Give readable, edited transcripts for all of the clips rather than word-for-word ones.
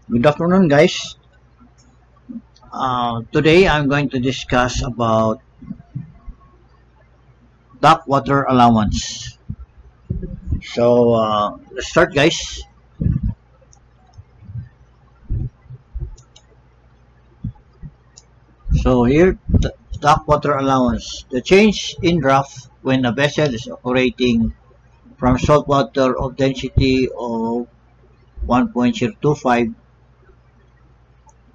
Good afternoon, guys. Today I'm going to discuss about dock water allowance. Let's start, guys. So here, dock water allowance. The change in draft when a vessel is operating from saltwater of density of 1.025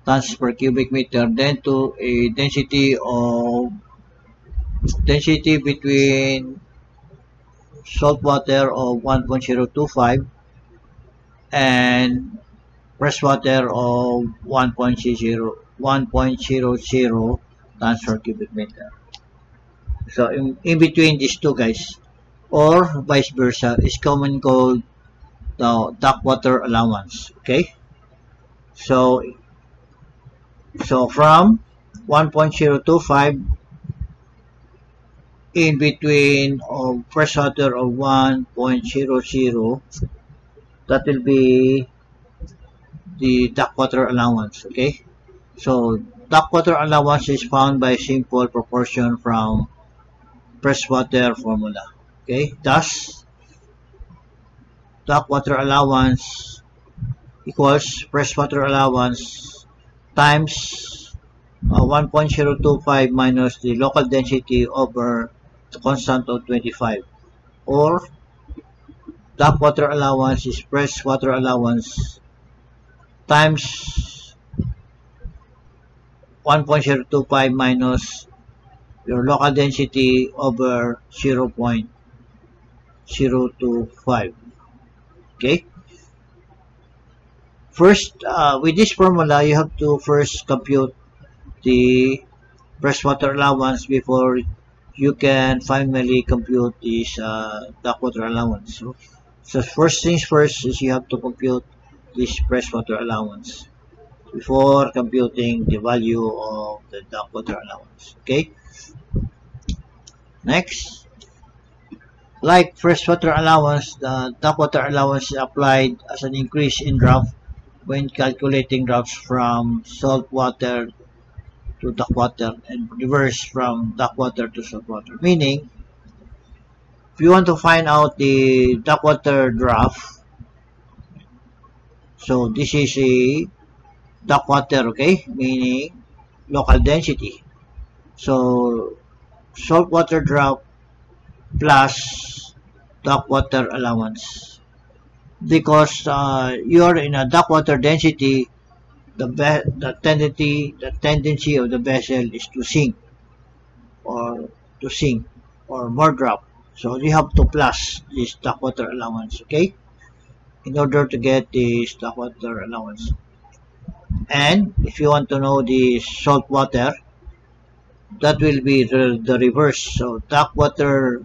tons per cubic meter, then to a density between saltwater of 1.025 and freshwater of 1.00 tons per cubic meter. So in between these two, guys, or vice versa, is commonly called the dock water allowance. Okay, so from 1.025 in between of freshwater of 1.00, that will be the dock water allowance. Okay, so dock water allowance is found by simple proportion from freshwater formula. Okay, thus dock water allowance equals freshwater allowance times 1.025 minus the local density over the constant of 25, or dock water allowance is freshwater allowance times 1.025 minus your local density over 0.025. Okay, first with this formula you have to first compute the freshwater allowance before you can finally compute this dock water allowance. So first things first is you have to compute this freshwater allowance before computing the value of the dock water allowance. Okay, next, like freshwater allowance, the dock water allowance is applied as an increase in draft when calculating drafts from salt water to dock water and reverse from dock water to salt water. Meaning, if you want to find out the dock water draft, so this is a dock water, okay, meaning local density. So salt water draft plus dock water allowance, because you are in a dock water density, the tendency of the vessel is to sink or more drop. So you have to plus this dock water allowance, okay, in order to get this dock water allowance. And if you want to know the salt water, that will be the reverse. So dock water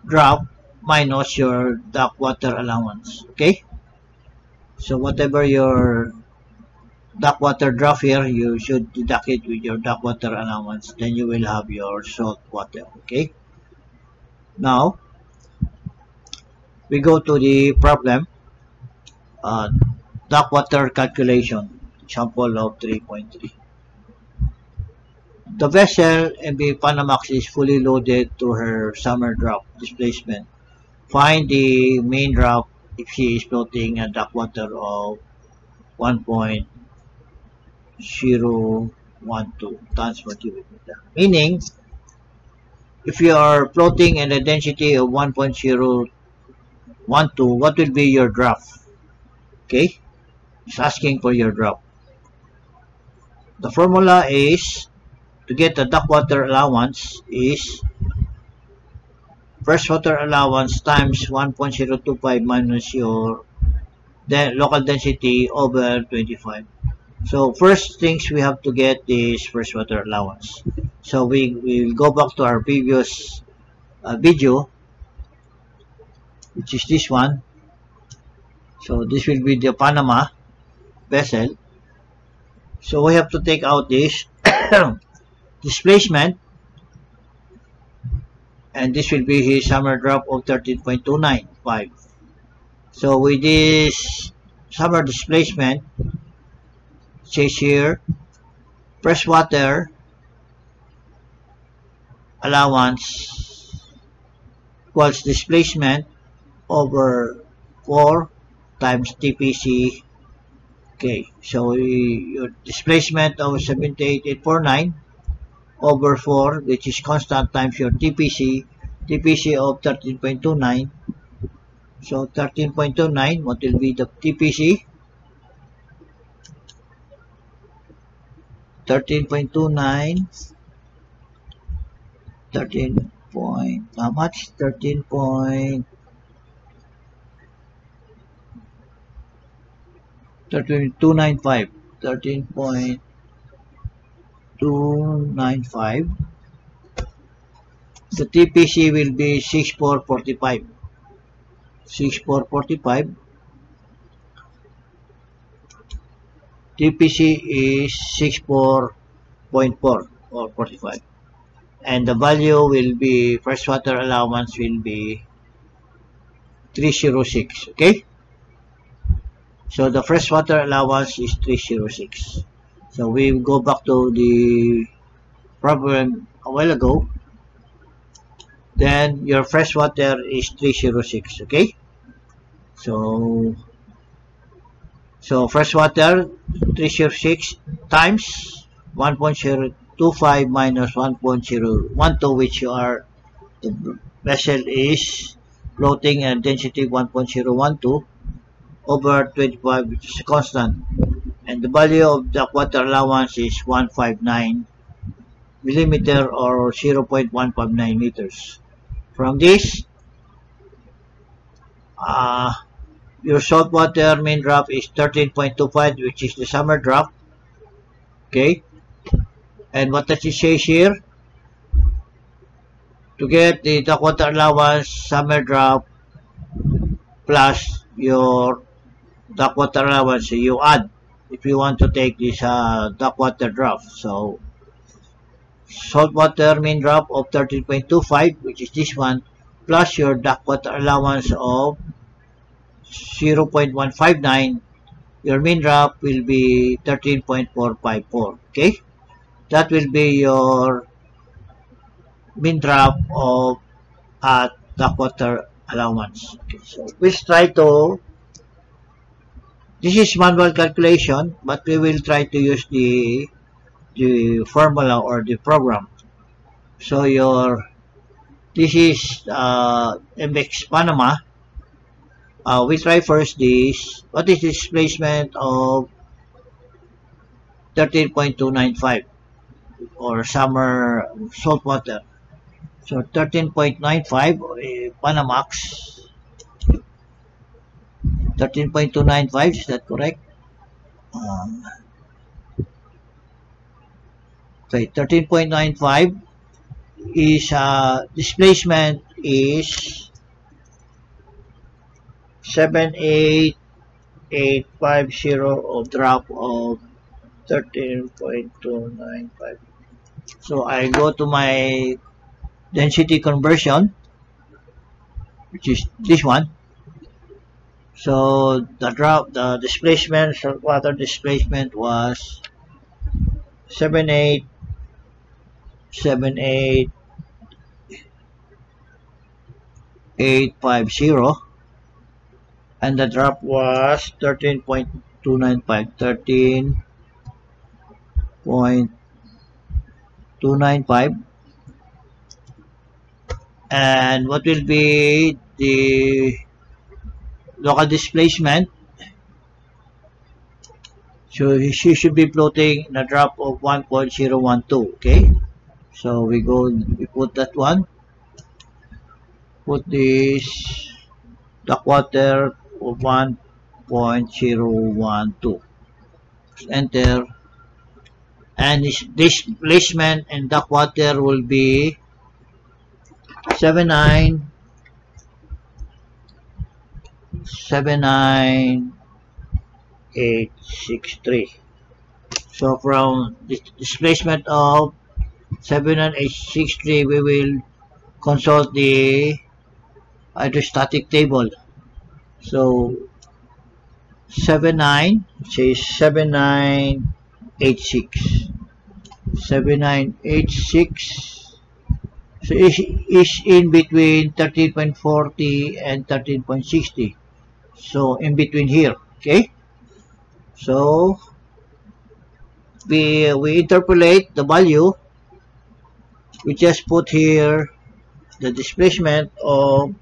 drop minus your dock water allowance. Okay, so whatever your dock water draft here, you should deduct it with your dock water allowance, then you will have your salt water. Okay, now we go to the problem, dock water calculation, example of 3.3. The vessel MV Panamax is fully loaded to her summer drop displacement. Find the main drop if she is floating at dock water of 1.012 tons per cubic meter. Meaning, if you are floating in a density of 1.012, what will be your draft? Okay, it's asking for your draft. The formula is, to get the dock water allowance, is freshwater allowance times 1.025 minus your local density over 25. So first things we have to get is freshwater allowance. So we will go back to our previous video, which is this one. So this will be the Panama vessel. So we have to take out this displacement, and this will be his summer drop of 13.295. So with this summer displacement, says here, freshwater allowance equals displacement over 4 times TPC. Okay, so your displacement of 78849 over 4, which is constant, times your TPC of 13.29. So 13.29, what will be the TPC? 13.29, 13 point, how much? 13.295, 13.295. The TPC will be 6445. 6445. TPC is 64.4 or 45. And the value will be, freshwater allowance will be 306. Okay? So the freshwater allowance is 306. So we go back to the problem a while ago. Then your freshwater is 306. Okay? So freshwater 306 times 1.025 minus 1.012, which the vessel is floating at density 1.012 over 25, which is constant, and the value of the water allowance is 159 millimeter or 0.159 meters. From this, your saltwater main draft is 13.25, which is the summer draft. Okay, and what does it say here? To get the water allowance summer draft plus your water allowance, you add if you want to take this water draft. So saltwater main draft of 13.25, which is this one, plus your water allowance of 0.159, your main draft will be 13.454. Okay, that will be your main draft of water allowance. Okay, so let's try to, this is manual calculation, but we will try to use the formula or the program. So this is MX Panama. We try first this. What is the displacement of 13.295 or summer saltwater? So 13.95 Panamax. 13.295, is that correct? Okay, 13.95 is displacement is 78850 of drop of 13.295. So I go to my density conversion, which is this one. So the displacement, saltwater displacement was 78850, and the drop was 13.295. 13.295. And what will be the local displacement? So she should be floating in a drop of 1.012. Okay, so we put that one, put this water of 1.012, enter, and this displacement and water will be 79863. So from the displacement of 79863, we will consult the hydrostatic table. So 79, say 7986. 7986. So is in between 13.40 and 13.60. So in between here, okay? So we interpolate the value. We just put here the displacement of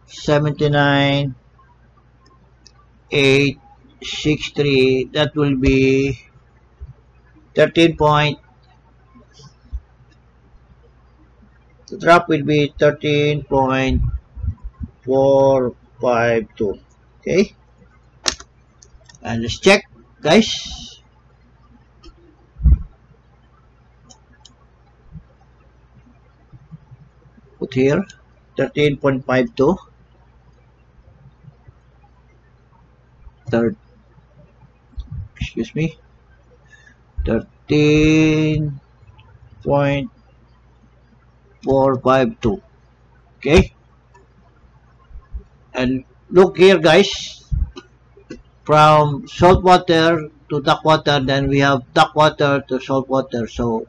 79,863. That will be 13 point. The drop will be 13.452. Okay, and let's check, guys. Put here 13.52. Excuse me, 13.452. Okay, and look here, guys, from salt water to duck water, then we have duck water to salt water. So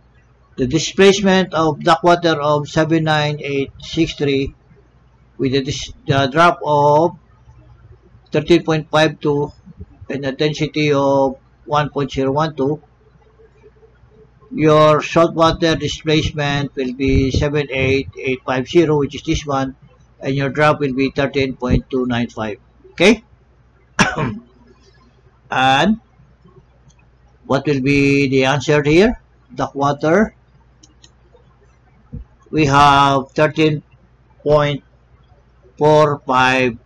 the displacement of duck water of 79863 with the drop of 13.52 and a density of 1.012, your saltwater displacement will be 78850, which is this one, and your drop will be 13.295. Okay? And what will be the answer here? Duck water, we have 13.454.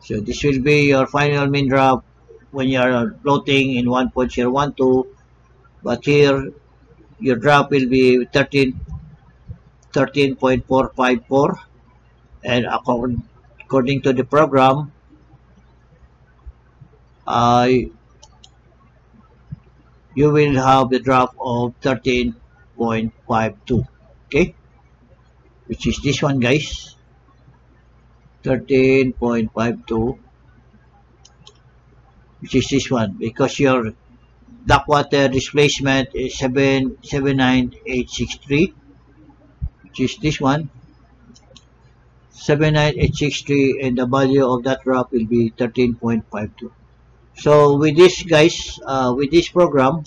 So this will be your final mean drop when you are floating in 1.012, but here your drop will be 13.454, and according to the program, you will have the drop of 13.52. Okay, which is this one, guys. 13.52, which is this one, because your duck water displacement is 79863, which is this one, 79863, and the value of that drop will be 13.52. So with this, guys, with this program,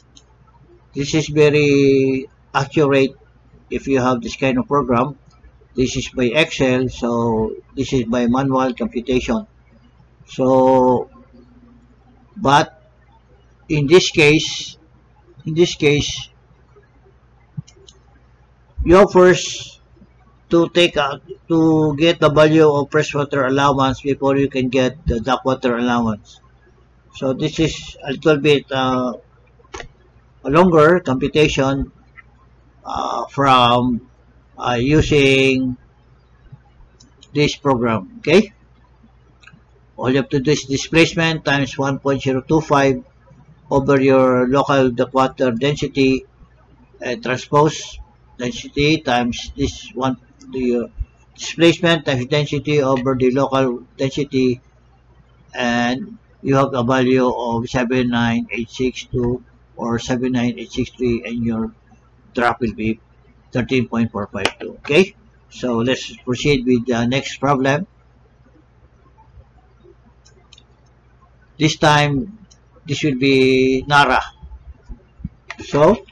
this is very accurate. If you have this kind of program, this is by Excel, so this is by manual computation. So, but in this case, you first to get the value of freshwater allowance before you can get the duck water allowance. So this is a little bit a longer computation from using this program. Okay, all you have to do is displacement times 1.025 over your local duck water density, transpose density times this one, the displacement times density over the local density, and you have a value of 79862 or 79863, and your drop will be 13.452. Okay, so let's proceed with the next problem. This time, this will be Nara. So,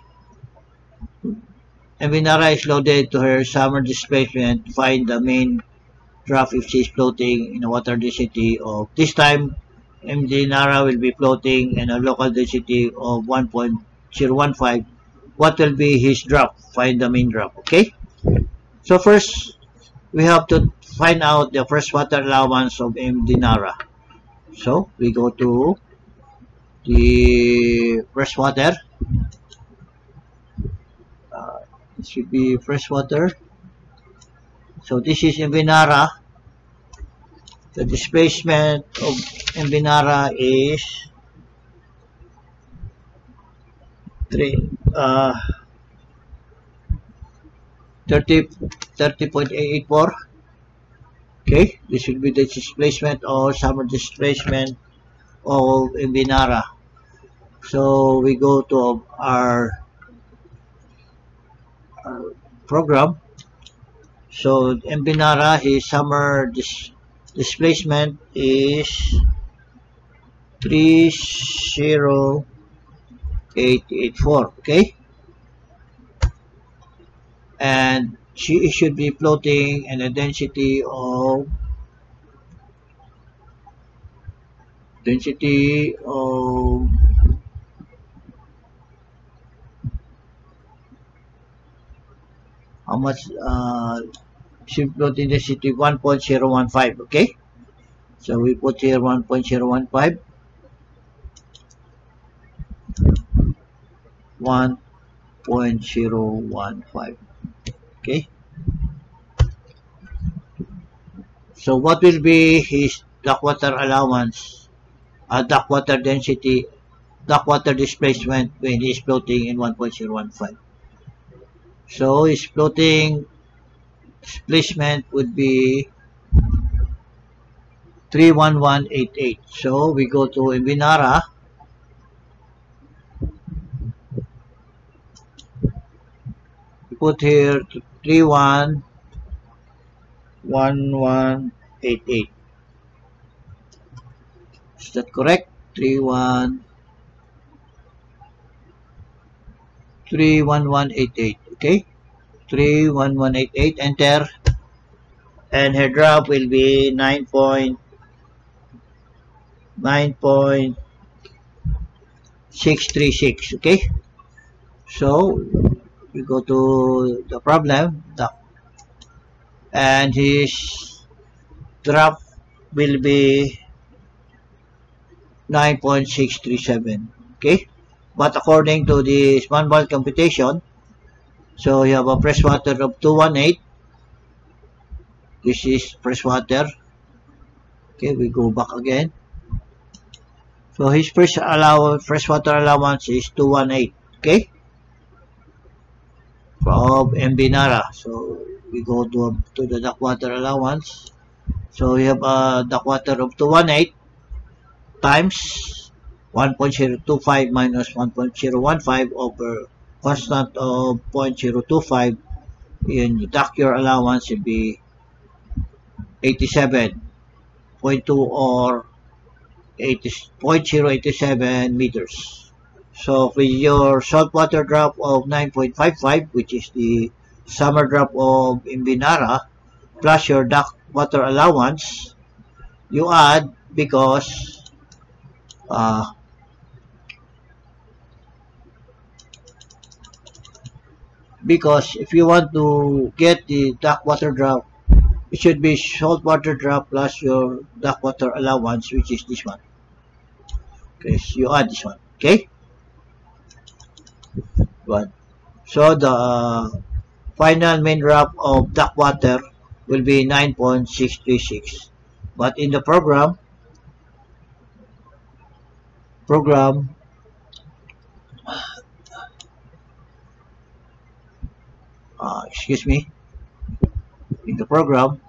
MV Nara is loaded to her summer displacement to find the main drop if she is floating in a water density of, this time, MV Nara will be floating in a local density of 1.015. What will be his drop? Find the main drop. Okay, so first we have to find out the freshwater allowance of MV Nara. So we go to the freshwater. It should be freshwater. So this is MV Nara. The displacement of MV Nara is 30.884. Okay, Okay, this will be the displacement or summer displacement of Mbinara. So we go to our program. So Mbinara, his summer displacement is 30884. Okay, and she should be floating in a density of how much she floating density 1.015. Okay, so we put here 1.015, 1.015. Okay, so what will be his dark water allowance, dark water density, dark water displacement when he is floating in 1.015? So his floating displacement would be 31188. So we go to Mbinara. We put here 31188. Is that correct? 31188. Okay, 31188. Enter, and her drop will be 9.636. Okay, so we go to the problem, and his drop will be 9.637. Okay, but according to this manual computation, so you have a fresh water of 218. This is fresh water. Okay, we go back again. So his fresh water allowance is 218. Okay, from Mbinara. So we go to the dark water allowance. So we have a dark water of 218 times 1.025 minus 1.015 over constant of 0.025. In dark your allowance will be 87.2 or 0.87 meters. So with your saltwater drop of 9.55, which is the summer drop of Mbinara, plus your dark water allowance, you add, because if you want to get the dark water drop, it should be saltwater drop plus your dark water allowance, which is this one. Okay, so you add this one. Okay, but so the final main drop of dark water will be 9.636. But in the program, excuse me, in the program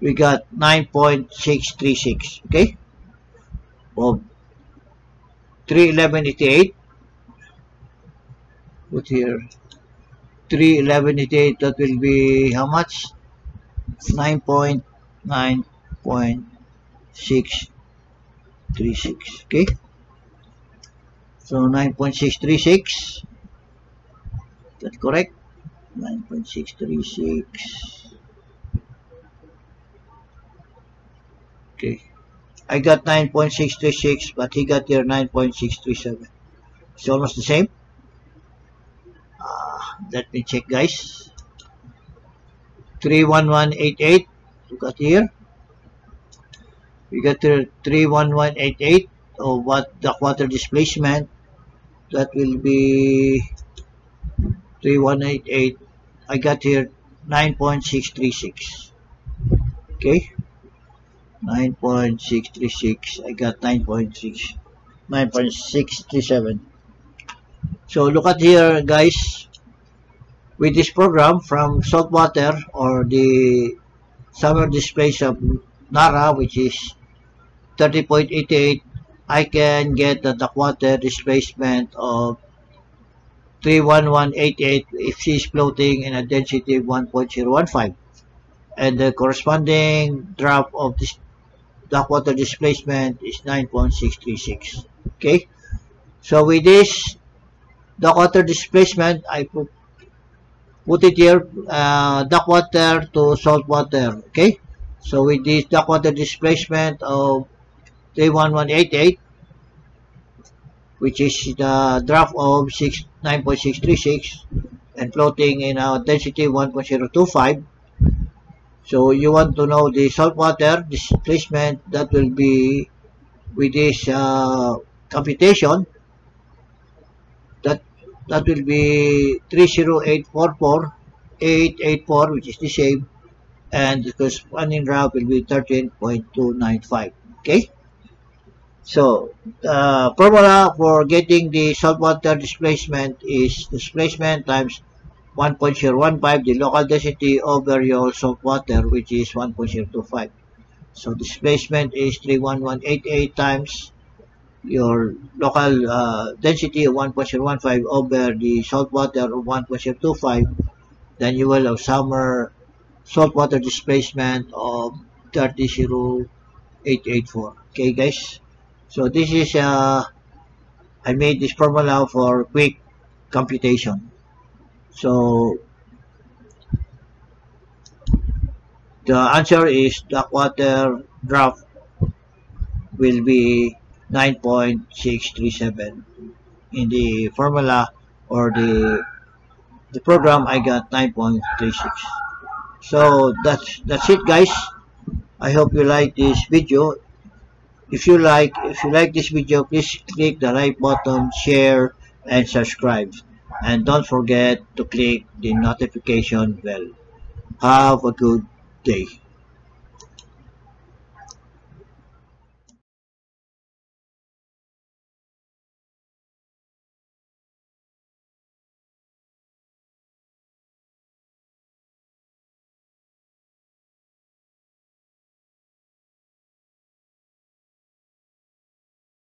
we got 9.636. Okay, of 31188. Put here 31188. That will be how much? 9.636. Okay, so 9.636. That's correct. 9.636. Okay, I got 9.636, but he got here 9.637. It's almost the same. Let me check, guys. 31188. We got here. We got here 31188 of what the water displacement. That will be 3188. I got here 9.636. Okay, 9.636. I got 9.637. So look at here, guys. With this program from saltwater or the summer displays of NARA, which is 30.88, I can get the duct water displacement of 31188 if she is floating in a density of 1.015, and the corresponding drop of this duct water displacement is 9.636. Okay, so with this duct water displacement, I put it here, duct water to salt water. Okay, so with this duct water displacement of 31188, which is the drop of 9.636, and floating in a density 1.025. So you want to know the salt water displacement, that will be with this computation, that will be 30844, which is the same, and the corresponding drop will be 13.295. Okay, so the formula for getting the saltwater displacement is displacement times 1.015, the local density over your salt water, which is 1.025. So displacement is 31188 times your local density of 1.015 over the salt water of 1.025. Then you will have summer saltwater displacement of 30884. Okay, guys. So this is I made this formula for quick computation. So the answer is duct water drop will be 9.637. In the formula or the program, I got 9.36. So that's it, guys. I hope you like this video. If you like this video, please click the like button, share, and subscribe. And don't forget to click the notification bell. Have a good day.